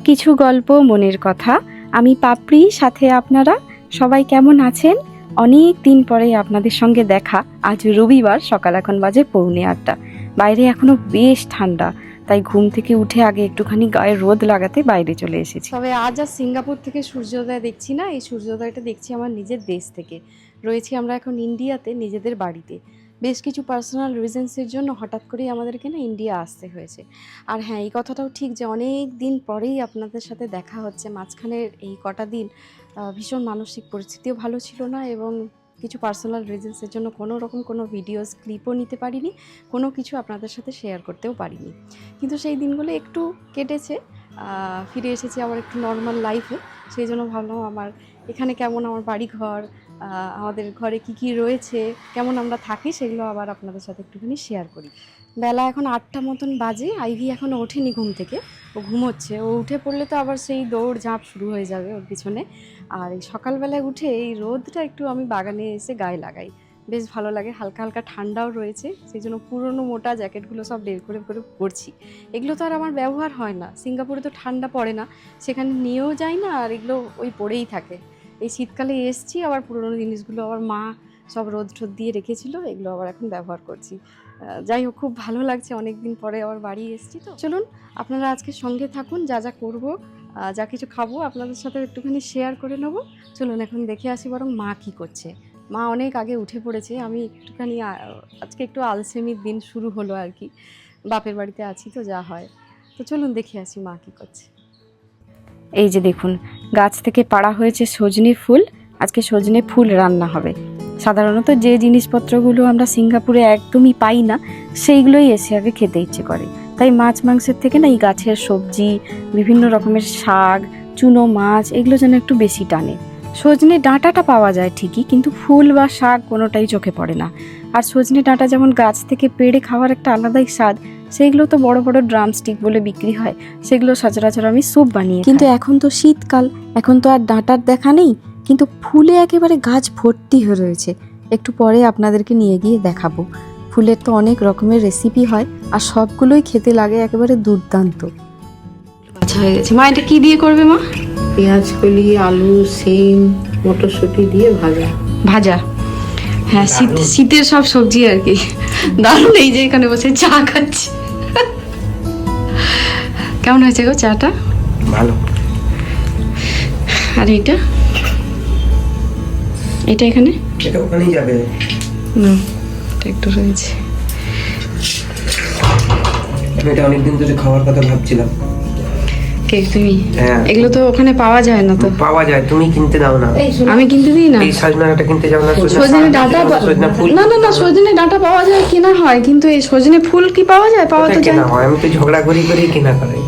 কিছু গল্প মনের কথা। আমি পাপড়ি, সাথে আপনারা সবাই কেমন আছেন? অনেক দিন পরে আপনাদের সঙ্গে দেখা। আজ রবিবার, সকাল এখন বাজে 7:45। বাইরে এখনো বেশ ঠান্ডা, তাই ঘুম থেকে উঠে আগে একটুখানি গায়ে রোদ লাগাতে বাইরে চলে এসেছি। তবে আজ আর সিঙ্গাপুর থেকে সূর্যোদয় দেখছি না, এই সূর্যোদয়টা দেখছি আমার নিজের দেশ থেকে। রয়েছি আমরা এখন ইন্ডিয়াতে, নিজেদের বাড়িতে। বেশ কিছু পার্সোনাল রিজনসের জন্য হঠাৎ করেই আমাদেরকে না ইন্ডিয়া আসতে হয়েছে। আর হ্যাঁ, এই কথাটাও ঠিক যে অনেক দিন পরেই আপনাদের সাথে দেখা হচ্ছে। মাঝখানের এই কটা দিন ভীষণ মানসিক পরিস্থিতিও ভালো ছিল না, এবং কিছু পার্সোনাল রিজনসের জন্য কোনো রকম কোনো ভিডিওস ক্লিপও নিতে পারিনি, কোনো কিছু আপনাদের সাথে শেয়ার করতেও পারিনি। কিন্তু সেই দিনগুলো একটু কেটেছে, ফিরে এসেছি আবার একটু নর্মাল লাইফে। সেই জন্য ভাবলাম আমার এখানে কেমন আমার বাড়ি ঘর, আমাদের ঘরে কি কি রয়েছে, কেমন আমরা থাকি, সেগুলো আবার আপনাদের সাথে একটুখানি শেয়ার করি। বেলা এখন 8টা মতন বাজে। আইভি এখনও ওঠেনি ঘুম থেকে, ও ঘুমোচ্ছে। ও উঠে পড়লে তো আবার সেই দৌড় ঝাঁপ শুরু হয়ে যাবে ওর পিছনে। আর এই সকালবেলায় উঠে এই রোদটা একটু আমি বাগানে এসে গায়ে লাগাই, বেশ ভালো লাগে। হালকা হালকা ঠান্ডাও রয়েছে, সেই জন্য পুরনো মোটা জ্যাকেটগুলো সব বের করে করে পরছি। এগুলো তো আর আমার ব্যবহার হয় না, সিঙ্গাপুরে তো ঠান্ডা পড়ে না, সেখানে নিয়েও যাই না, আর এগুলো ওই পরেই থাকে। এই শীতকালে এসছি, আবার পুরনো জিনিসগুলো আবার মা সব রোদ ঠোদ দিয়ে রেখেছিল, এগুলো আবার এখন ব্যবহার করছি। যাই হোক, খুব ভালো লাগছে, অনেক দিন পরে আবার বাড়ি এসছি। তো চলুন আপনারা আজকে সঙ্গে থাকুন, যা যা করবো, যা কিছু খাবো আপনাদের সাথে একটুখানি শেয়ার করে নেবো। চলুন এখন দেখে আসি বরং মা কি করছে। মা অনেক আগে উঠে পড়েছে, আমি একটুখানি আজকে একটু আলসেমির দিন শুরু হলো আর কি। বাপের বাড়িতে আছি তো যা হয়। তো চলুন দেখে আসি মা কি করছে। এই যে দেখুন, গাছ থেকে পাড়া হয়েছে সজনে ফুল। আজকে সজনে ফুল রান্না হবে। সাধারণত যে জিনিসপত্রগুলো আমরা সিঙ্গাপুরে একদমই পাই না, সেইগুলোই এসে আগে খেতে ইচ্ছে করে। তাই মাছ মাংসের থেকে না এই গাছের সবজি, বিভিন্ন রকমের শাক, চুনো মাছ, এগুলো যেন একটু বেশি টানে। সজনে ডাঁটাটা পাওয়া যায় ঠিকই, কিন্তু ফুল বা শাক কোনোটাই চোখে পড়ে না। আর সজনে ডাঁটা যেমন গাছ থেকে পেড়ে খাওয়ার একটা আলাদাই স্বাদ, সেইগুলো তো বড় বড় ড্রামস্টিক বলে বিক্রি হয়, সেগুলো সচরাচর আমি স্যুপ বানিয়ে। কিন্তু এখন তো শীতকাল, এখন তো আর ডাঁটার দেখা নেই, কিন্তু ফুলে একেবারে গাছ ভর্তি হয়ে রয়েছে। একটু পরে আপনাদেরকে নিয়ে গিয়ে দেখাবো। ফুলের তো অনেক রকমের রেসিপি হয়, আর সবগুলোই খেতে লাগে একেবারে দুর্দান্ত। আচ্ছা, হয়ে গেছে। মা এটা কি দিয়ে করবে মা? পেঁয়াজ কলি, আলু, সিম, মটরশুঁটি দিয়ে ভাজা। ভাজা, হ্যাঁ, শীতের সব সবজি আর কি। দারুণ। এই যে এখানে বসে চা খাচ্ছি। কেমন হয়েছে গো চাটা? ভালো। আর এটা এটা এখানে, এটা ওখানেই যাবে না, এটা একটু রয়েছে। আমি এটা অনেকদিন ধরে খাওয়ার কথা ভাবছিলাম। কে তুমি? হ্যাঁ। এগুলো তো ওখানে পাওয়া যায় না তো। পাওয়া যায়, তুমি কিনতে দাও না। আমি কিনতে দিই না। এই সজনাটা কিনতে যাও না। সজনে ডাঁটা, সজনা ফুল। না না না, সজনে ডাঁটা পাওয়া যায়, কেনা হয়, কিন্তু এই সজনে ফুল কি পাওয়া যায়? পাওয়া তো যায় না। আমি তো ঝগড়া করি কেনা করাই।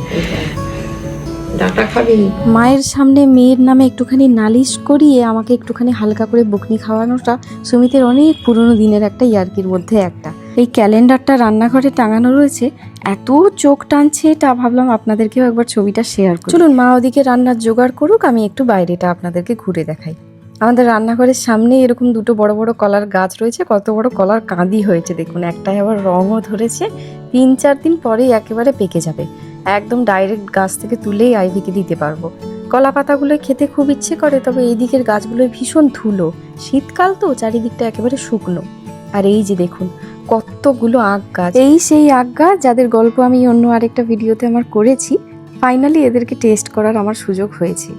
ডাঁটা খাবি? মায়ের সামনে মেয়ের নামে একটুখানি নালিশ করিয়ে আমাকে একটুখানি হালকা করে বকনি খাওয়ানোটা সুমিতের অনেক পুরনো দিনের একটা ইয়ার্কির মধ্যে একটা। এই ক্যালেন্ডারটা রান্নাঘরে টাঙানো রয়েছে, এত চোখ টানছে, তা ভাবলাম আপনাদেরকেও একবার ছবিটা শেয়ার করি। চলুন মা ওদিকে রান্নার জোগাড় করুক, আমি একটু বাইরেটা আপনাদেরকে ঘুরে দেখাই। আমাদের রান্নাঘরের সামনে এরকম দুটো বড় বড় কলার গাছ রয়েছে। কত বড় কলার কাঁদি হয়েছে দেখুন, একটাই আবার রঙও ধরেছে। 3-4 দিন পরেই একেবারে পেকে যাবে। একদম ডাইরেক্ট গাছ থেকে তুলেই আইভিকে দিতে পারবো। কলা পাতাগুলো খেতে খুব ইচ্ছে করে, তবে এই দিকের গাছগুলোয় ভীষণ ধুলো, শীতকাল তো চারিদিকটা একেবারে শুকনো। আর এই যে দেখুন কতগুলো আখ গাছ, এই সেই আখ গাছ যাদের গল্প আমি অন্য আরেকটা ভিডিওতে আমার করেছি। ফাইনালি এদেরকে টেস্ট করার আমার সুযোগ হয়েছে।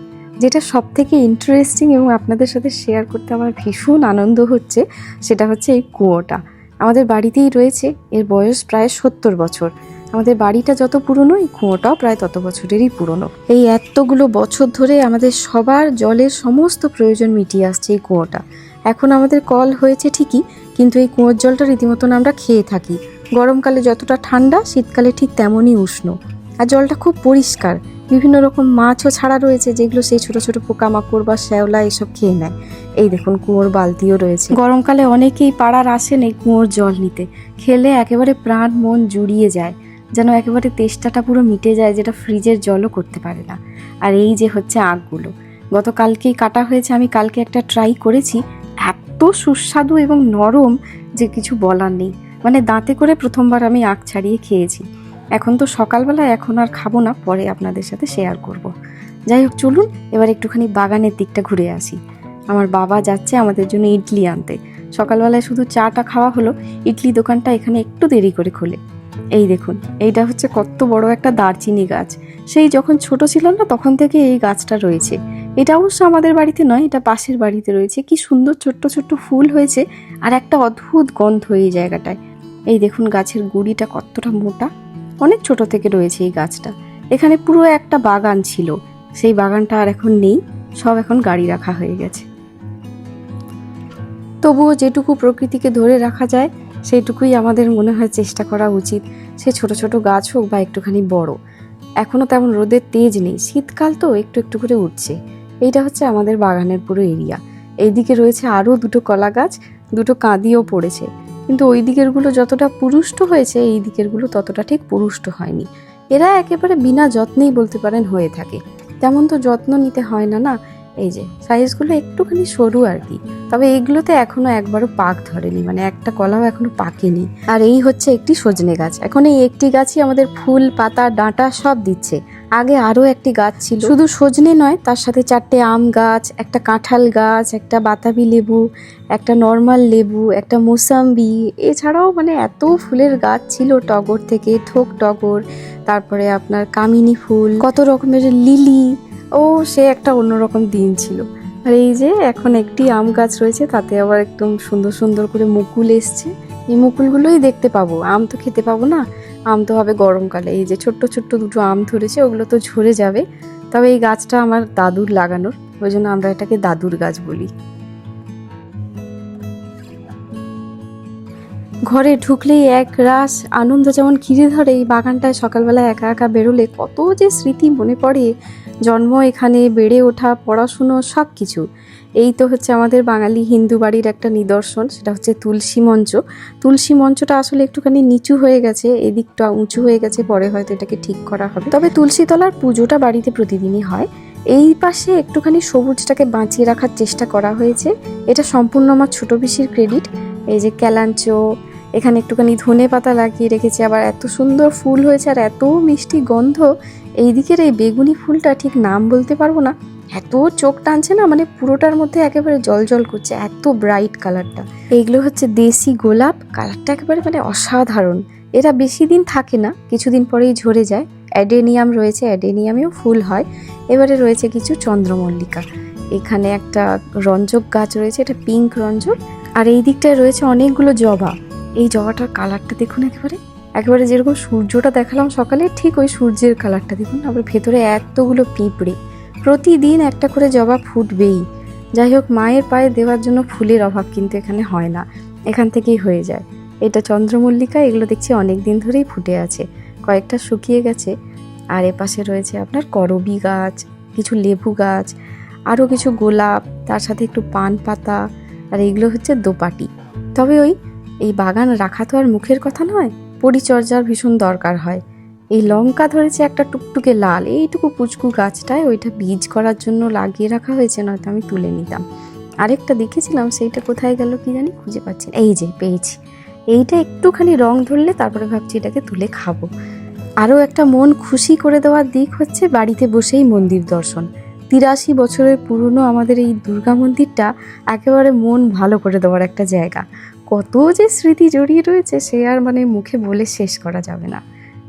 যেটা সব থেকে ইন্টারেস্টিং এবং আপনাদের সাথে শেয়ার করতে আমার ভীষণ আনন্দ হচ্ছে, সেটা হচ্ছে এই কুয়োটা আমাদের বাড়িতেই রয়েছে। এর বয়স প্রায় 70 বছর। আমাদের বাড়িটা যত পুরনো, এই কুয়োটাও প্রায় তত বছরেরই পুরনো। এই এতগুলো বছর ধরে আমাদের সবার জলের সমস্ত প্রয়োজন মিটিয়ে আসছে এই কুয়োটা। এখন আমাদের কল হয়েছে ঠিকই, কিন্তু এই কুয়োর জলটা রীতিমতন আমরা খেয়ে থাকি। গরমকালে যতটা ঠান্ডা, শীতকালে ঠিক তেমনই উষ্ণ। আর জলটা খুব পরিষ্কার। বিভিন্ন রকম মাছও ছাড়া রয়েছে, যেগুলো সেই ছোট ছোট পোকামাকড় বা শ্যাওলা এসব খেয়ে নেয়। এই দেখুন কুয়োর বালতিও রয়েছে। গরমকালে অনেকেই পাড়ার আসেন এই কুয়োর জল নিতে। খেলে একেবারে প্রাণ মন জুড়িয়ে যায়, যেন একেবারে তেষ্টাটা পুরো মিটে যায়, যেটা ফ্রিজের জলও করতে পারে না। আর এই যে হচ্ছে আখগুলো, গতকালকেই কাটা হয়েছে। আমি কালকে একটা ট্রাই করেছি, এত সুস্বাদু এবং নরম যে কিছু বলার নেই। মানে দাঁতে করে প্রথমবার আমি আখ ছাড়িয়ে খেয়েছি। এখন তো সকালবেলা, এখন আর খাবো না, পরে আপনাদের সাথে শেয়ার করব। যাই হোক, চলুন এবার একটুখানি বাগানের দিকটা ঘুরে আসি। আমার বাবা যাচ্ছে আমাদের জন্য ইডলি আনতে। সকালবেলায় শুধু চাটা খাওয়া হলো, ইডলি দোকানটা এখানে একটু দেরি করে খোলে। এই দেখুন, এইটা হচ্ছে কত বড় একটা দারচিনি গাছ। সেই যখন ছোট ছিল না তখন থেকে এই গাছটা রয়েছে। এটা অবশ্য আমাদের বাড়িতে নয়, এটা পাশের বাড়িতে রয়েছে। কি সুন্দর ছোট্ট ছোট্ট ফুল হয়েছে আর একটা অদ্ভুত গন্ধ এই জায়গাটায়। এই দেখুন গাছের গুড়িটা কতটা মোটা, অনেক ছোট থেকে রয়েছে এই গাছটা। এখানে পুরো একটা বাগান ছিল, সেই বাগানটা আর এখন নেই, সব এখন গাড়ি রাখা হয়ে গেছে। তবুও যেটুকু প্রকৃতিকে ধরে রাখা যায় সেইটুকুই আমাদের মনে হয় চেষ্টা করা উচিত। সে ছোট ছোট গাছ হোক বা একটুখানি বড়। এখনও তেমন রোদের তেজ নেই, শীতকাল তো একটু একটু করে উঠছে। এইটা হচ্ছে আমাদের বাগানের পুরো এরিয়া। এইদিকে রয়েছে আরও দুটো কলা গাছ, দুটো কাঁদিও পড়েছে, কিন্তু ওই দিকেরগুলো যতটা পুরুষ্ট হয়েছে এই দিকেরগুলো ততটা ঠিক পুরুষ্ট হয়নি। এরা একেবারে বিনা যত্নেই বলতে পারেন হয়ে থাকে, তেমন তো যত্ন নিতে হয় না। এই যে সাইজগুলো একটুখানি সরু আর কি, তবে এইগুলোতে এখনো একবারও পাক ধরেনি, মানে একটা কলাও এখনো পাকেনি। আর এই হচ্ছে একটি সজনে গাছ। এখন এই একটি গাছই আমাদের ফুল, পাতা, ডাঁটা সব দিচ্ছে। আগে আরও একটি গাছ ছিল, শুধু সজনে নয়, তার সাথে 4টে আম গাছ, একটা কাঁঠাল গাছ, একটা বাতাবি লেবু, একটা নর্মাল লেবু, একটা মোসাম্বি, এছাড়াও মানে এত ফুলের গাছ ছিল, টগর থেকে থোক টগর, তারপরে আপনার কামিনী ফুল, কত রকমের লিলি। ও সে একটা অন্যরকম দিন ছিল। আর এই যে এখন একটি আম গাছ রয়েছে, তাতে আবার একদম সুন্দর সুন্দর করে মুকুল এসছে। এই মুকুলগুলোই দেখতে পাবো, আম তো খেতে পাবো না, আম তো হবে গরমকালে। এই যে ছোট্ট ছোট্ট দুটো আম ধরেছে, ওগুলো তো ঝরে যাবে। তবে এই গাছটা আমার দাদুর লাগানোর, ওই জন্য আমরা এটাকে দাদুর গাছ বলি। ঘরে ঢুকলেই এক রাস আনন্দ যেমন ঘিরে ধরে, এই বাগানটায় সকালবেলা একা একা বেরোলে কত যে স্মৃতি মনে পড়ে। জন্ম এখানে, বেড়ে ওঠা, পড়াশুনো, সব কিছু। এই তো হচ্ছে আমাদের বাঙালি হিন্দু বাড়ির একটা নিদর্শন, সেটা হচ্ছে তুলসী মঞ্চ। তুলসী মঞ্চটা আসলে একটুখানি নিচু হয়ে গেছে, এদিকটা উঁচু হয়ে গেছে, পরে হয়তো এটাকে ঠিক করা হবে। তবে তুলসী তলার পুজোটা বাড়িতে প্রতিদিনই হয়। এই পাশে একটুখানি সবুজটাকে বাঁচিয়ে রাখার চেষ্টা করা হয়েছে, এটা সম্পূর্ণ আমার ছোট পিসির ক্রেডিট। এই যে ক্যালাঞ্চো, এখানে একটুখানি ধনে পাতা লাগিয়ে রেখেছে, আবার এত সুন্দর ফুল হয়েছে আর এত মিষ্টি গন্ধ। এই দিকের এই বেগুনি ফুলটা ঠিক নাম বলতে পারবো না, এত চোখ টানছে না, মানে পুরোটার মধ্যে একেবারে জল জল করছে, এত ব্রাইট কালারটা। এইগুলো হচ্ছে দেশি গোলাপ, কালারটা একেবারে মানে অসাধারণ। এরা বেশি দিন থাকে না, কিছুদিন পরেই ঝরে যায়। অ্যাডেনিয়াম রয়েছে, অ্যাডেনিয়ামেও ফুল হয়। এবারে রয়েছে কিছু চন্দ্রমল্লিকা, এখানে একটা রঞ্জক গাছ রয়েছে, এটা পিঙ্ক রঞ্জক। আর এই দিকটায় রয়েছে অনেকগুলো জবা। এই জবাটার কালারটা দেখুন, একেবারে যেরকম সূর্যটা দেখালাম সকালে, ঠিক ওই সূর্যের কালারটা দেখুন। আবার ভেতরে এতগুলো পিঁপড়ে, প্রতিদিন একটা করে জবা ফুটবেই। যাই হোক, মায়ের পায়ে দেওয়ার জন্য ফুলের অভাব কিন্তু এখানে হয় না, এখান থেকেই হয়ে যায়। এটা চন্দ্রমল্লিকা, এগুলো দেখছি অনেক দিন ধরেই ফুটে আছে, কয়েকটা শুকিয়ে গেছে। আর এপাশে রয়েছে আপনার করবি গাছ, কিছু লেবু গাছ, আরও কিছু গোলাপ, তার সাথে একটু পান পাতা। আর এইগুলো হচ্ছে দোপাটি। তবে এই বাগান রাখা তো আর মুখের কথা নয়, পরিচর্যার ভীষণ দরকার হয়। এই লঙ্কা ধরেছে একটা টুকটুকে লাল, এইটুকু পুচকু গাছটায়, ওইটা বীজ করার জন্য লাগিয়ে রাখা হয়েছে, নয়তো আমি তুলে নিতাম। আরেকটা দেখেছিলাম, সেইটা কোথায় গেল কি জানি, খুঁজে পাচ্ছি না। এই যে পেয়েছি, এইটা একটুখানি রং ধরলে তারপরে ভাবছি এটাকে তুলে খাবো। আরও একটা মন খুশি করে দেওয়ার দিক হচ্ছে বাড়িতে বসেই মন্দির দর্শন। 83 বছরের পুরনো আমাদের এই দুর্গা মন্দিরটা একেবারে মন ভালো করে দেওয়ার একটা জায়গা। কত যে স্মৃতি জড়িয়ে রয়েছে সে আর মানে মুখে বলে শেষ করা যাবে না।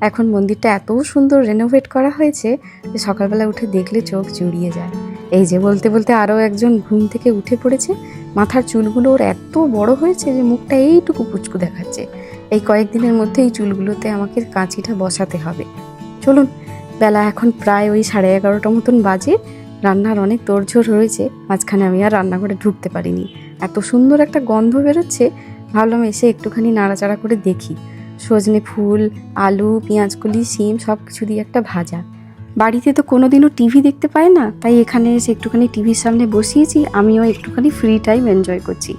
এখন মন্দিরটা এত সুন্দর রেনোভেট করা হয়েছে যে সকালবেলা উঠে দেখলে চোখ জুড়িয়ে যায়। এই যে বলতে বলতে আরও একজন ঘুম থেকে উঠে পড়েছে, মাথার চুলগুলো ওর এত বড় হয়েছে যে মুখটা এইটুকু পুচকু দেখাচ্ছে। এই কয়েকদিনের মধ্যে এই চুলগুলোতে আমাকে কাঁচিটা বসাতে হবে। চলুন, বেলা এখন প্রায় ওই 11:30 মতন বাজে। রান্নার অনেক তোড়জোড় রয়েছে, মাঝখানে আমি আর রান্নাঘরে ঢুকতে পারিনি। এত সুন্দর একটা গন্ধ বেরোচ্ছে, ভাবলাম এসে একটুখানি নাড়াচাড়া করে দেখি। সজনে ফুল, আলু, পেঁয়াজকলি, শিম সব কিছু দিয়ে একটা ভাজা। বাড়িতে তো কোনোদিনও টিভি দেখতে পাই না, তাই এখানে এসে একটুখানি টিভির সামনে বসিয়েছি, আমিও একটুখানি ফ্রি টাইম এনজয় করছি।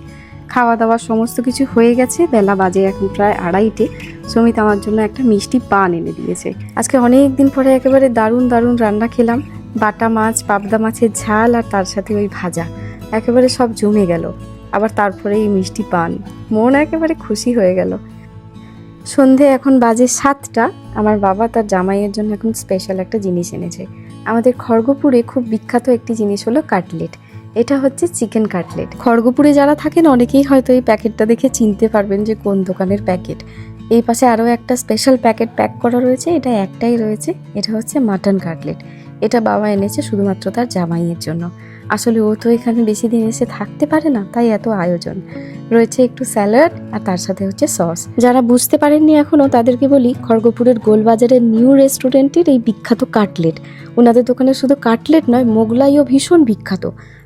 খাওয়া দাওয়া সমস্ত কিছু হয়ে গেছে, বেলা বাজে এখন প্রায় 2:30। সুমিত আমার জন্য একটা মিষ্টি পান এনে দিয়েছে। আজকে অনেক দিন পরে একেবারে দারুণ দারুণ রান্না খেলাম, বাটা মাছ, পাবদা মাছের ঝাল, আর তার সাথে ওই ভাজা, একেবারে সব জমে গেল। আবার তারপরে এই মিষ্টি পান, মন একেবারে খুশি হয়ে গেল। সন্ধে এখন বাজে 7টা। আমার বাবা তার জামাইয়ের জন্য এখন স্পেশাল একটা জিনিস এনেছে। আমাদের খড়গপুরে খুব বিখ্যাত একটি জিনিস হলো কাটলেট। এটা হচ্ছে চিকেন কাটলেট। খড়গপুরে যারা থাকেন অনেকেই হয়তো এই প্যাকেটটা দেখে চিনতে পারবেন যে কোন দোকানের প্যাকেট। এই পাশে আরও একটা স্পেশাল প্যাকেট প্যাক করা রয়েছে, এটা একটাই রয়েছে, এটা হচ্ছে মাটন কাটলেট। এটা বাবা এনেছে শুধুমাত্র তার জামাইয়ের জন্য। আসলে ও তো এখানে বেশি দিন এসে থাকতে পারে না, তাই এত আয়োজন। রয়েছে একটু স্যালাড আর তার সাথে হচ্ছে সস। যারা বুঝতে পারেননি এখনো তাদেরকে বলি, খড়গপুরের গোলবাজারের নিউ রেস্টুরেন্টের এই বিখ্যাত কাটলেট। ওনাদের দোকানে শুধু কাটলেট নয়, মোগলাইও ভীষণ বিখ্যাত।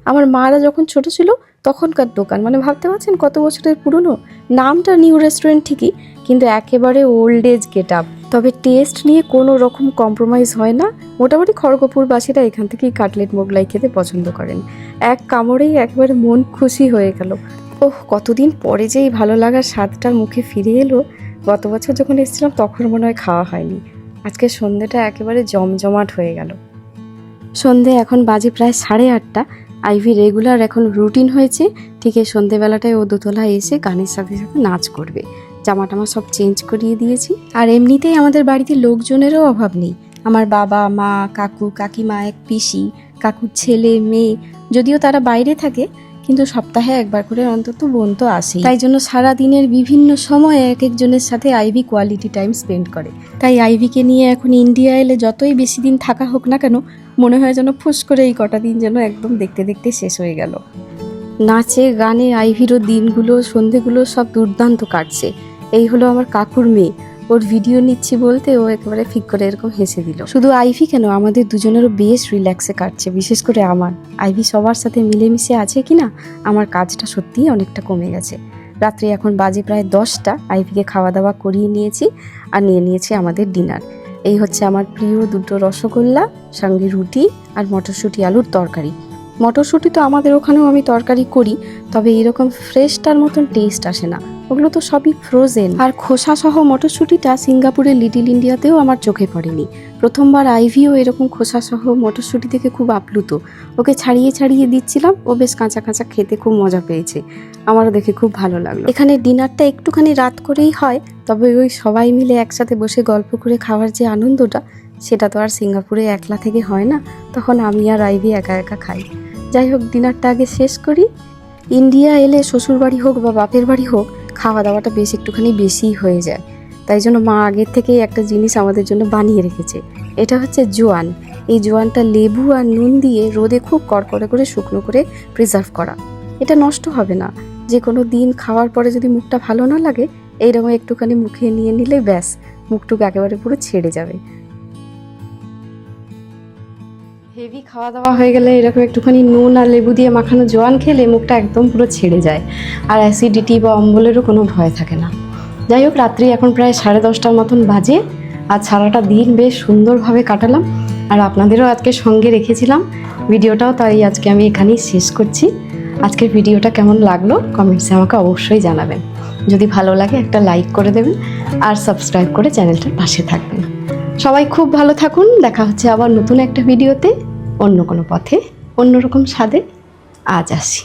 আমার মারা যখন ছোট ছিল তখনকার দোকান, মানে ভাবতে পারছেন কত বছরের পুরনো। নামটা নিউ রেস্টুরেন্ট ঠিকই, কিন্তু একেবারে ওল্ড এজ গেট আপ। তবে টেস্ট নিয়ে কোনো রকম কম্প্রোমাইজ হয় না। মোটামুটি খড়গপুরবাসীরা এখান থেকেই কাটলেট মোগলাই খেতে পছন্দ করেন। এক কামড়েই একেবারে মন খুশি হয়ে গেল। ওহ, কতদিন পরে যে এই ভালো লাগার স্বাদটার মুখে ফিরে এলো। গত বছর যখন এসেছিলাম তখন মনে হয় খাওয়া হয়নি। আজকে সন্ধ্যেটা একেবারে জমজমাট হয়ে গেল। সন্ধে এখন বাজে প্রায় 8:30। আইভি রেগুলার এখন রুটিন হয়েছে, ঠিক এই সন্ধেবেলাটায় ও দোতলায় এসে গানের সাথে সাথে নাচ করবে। জামা টামা সব চেঞ্জ করিয়ে দিয়েছি। আর এমনিতেই আমাদের বাড়িতে লোকজনেরও অভাব নেই। আমার বাবা, মা, কাকু, কাকিমা, এক পিসি, কাকুর ছেলে, মেয়ে, যদিও তারা বাইরে থাকে, কিন্তু সপ্তাহে একবার করে অন্তত বোন তো আসেই। তাই জন্য সারা দিনের বিভিন্ন সময়ে এক একজনের সাথে আইভি কোয়ালিটি টাইম স্পেন্ড করে। তাই আইভিকে নিয়ে এখন ইন্ডিয়া এলে যতই বেশি দিন থাকা হোক না কেন, মনে হয় যেন ফুস করে এই কটা দিন যেন একদম দেখতে দেখতে শেষ হয়ে গেল। নাচে গানে আইভিরও দিনগুলো, সন্ধেগুলো সব দুর্দান্ত কাটছে। এই হলো আমার কাকুর মেয়ে। ওর ভিডিও নিচ্ছি বলতে ও একেবারে ফিক করে এরকম হেসে দিল। শুধু আইভি কেন, আমাদের দুজনেরও বেশ রিল্যাক্সে কাটছে, বিশেষ করে আমার। আইভি সবার সাথে মিলেমিশে আছে কিনা, আমার কাজটা সত্যিই অনেকটা কমে গেছে। রাত্রি এখন বাজে প্রায় 10টা। আইভিকে খাওয়া দাওয়া করিয়ে নিয়েছি আর নিয়ে নিয়েছি আমাদের ডিনার। এই হচ্ছে আমার প্রিয় 2টো রসগোল্লা, সঙ্গে রুটি আর মটরশুঁটি আলুর তরকারি। মটরশুঁটি তো আমাদের ওখানেও আমি তরকারি করি, তবে এরকম ফ্রেশটার মতন টেস্ট আসে না, ওগুলো তো সবই ফ্রোজেন। আর খোসা সহ মটরশুঁটিটা সিঙ্গাপুরের লিটল ইন্ডিয়াতেও আমার চোখে পড়েনি। প্রথমবার আইভিও এরকম খোসা সহ মটরশুঁটি থেকে খুব আপ্লুত। ওকে ছাড়িয়ে ছাড়িয়ে দিচ্ছিলাম, ও বেশ কাঁচা কাঁচা খেতে খুব মজা পেয়েছে। আমারও দেখে খুব ভালো লাগলো। এখানে ডিনারটা একটুখানি রাত করেই হয়, তবে ওই সবাই মিলে একসাথে বসে গল্প করে খাওয়ার যে আনন্দটা, সেটা তো আর সিঙ্গাপুরে একলা থেকে হয় না। তখন আমি আর আইভি একা একা খাই। যাই হোক, ডিনারটা আগে শেষ করি। ইন্ডিয়া এলে শ্বশুরবাড়ি হোক বা বাপের বাড়ি হোক, খাওয়া দাওয়াটা বেশ একটুখানি বেশিই হয়ে যায়। তাই জন্য মা আগের থেকেই একটা জিনিস আমাদের জন্য বানিয়ে রেখেছে। এটা হচ্ছে জোয়ান। এই জোয়ানটা লেবু আর নুন দিয়ে রোদে খুব কড়কড়ে করে শুকনো করে প্রিজার্ভ করা। এটা নষ্ট হবে না। যে কোনো দিন খাওয়ার পরে যদি মুখটা ভালো না লাগে, এইরকম একটুখানি মুখে নিয়ে নিলে ব্যাস, মুখটুকু একেবারে পুরো ছেড়ে যাবে। হেভি খাওয়া দাওয়া হয়ে গেলে এরকম একটুখানি নুন আর লেবু দিয়ে মাখানো জোয়ান খেলে মুখটা একদম পুরো ছেড়ে যায়, আর অ্যাসিডিটি বা অম্বলেরও কোনো ভয় থাকে না। যাই হোক, রাত্রি এখন প্রায় 10:30টার মতন বাজে। আজ সারাটা দিন বেশ সুন্দরভাবে কাটালাম, আর আপনাদেরও আজকে সঙ্গে রেখেছিলাম। ভিডিওটাও তাই আজকে আমি এখানেই শেষ করছি। আজকের ভিডিওটা কেমন লাগলো কমেন্টসে আমাকে অবশ্যই জানাবেন। যদি ভালো লাগে একটা লাইক করে দেবেন আর সাবস্ক্রাইব করে চ্যানেলটার পাশে থাকবেন। সবাই খুব ভালো থাকুন। দেখা হচ্ছে আবার নতুন একটা ভিডিওতে, অন্য কোনো পথে, অন্যরকম স্বাদে। আজ আসি।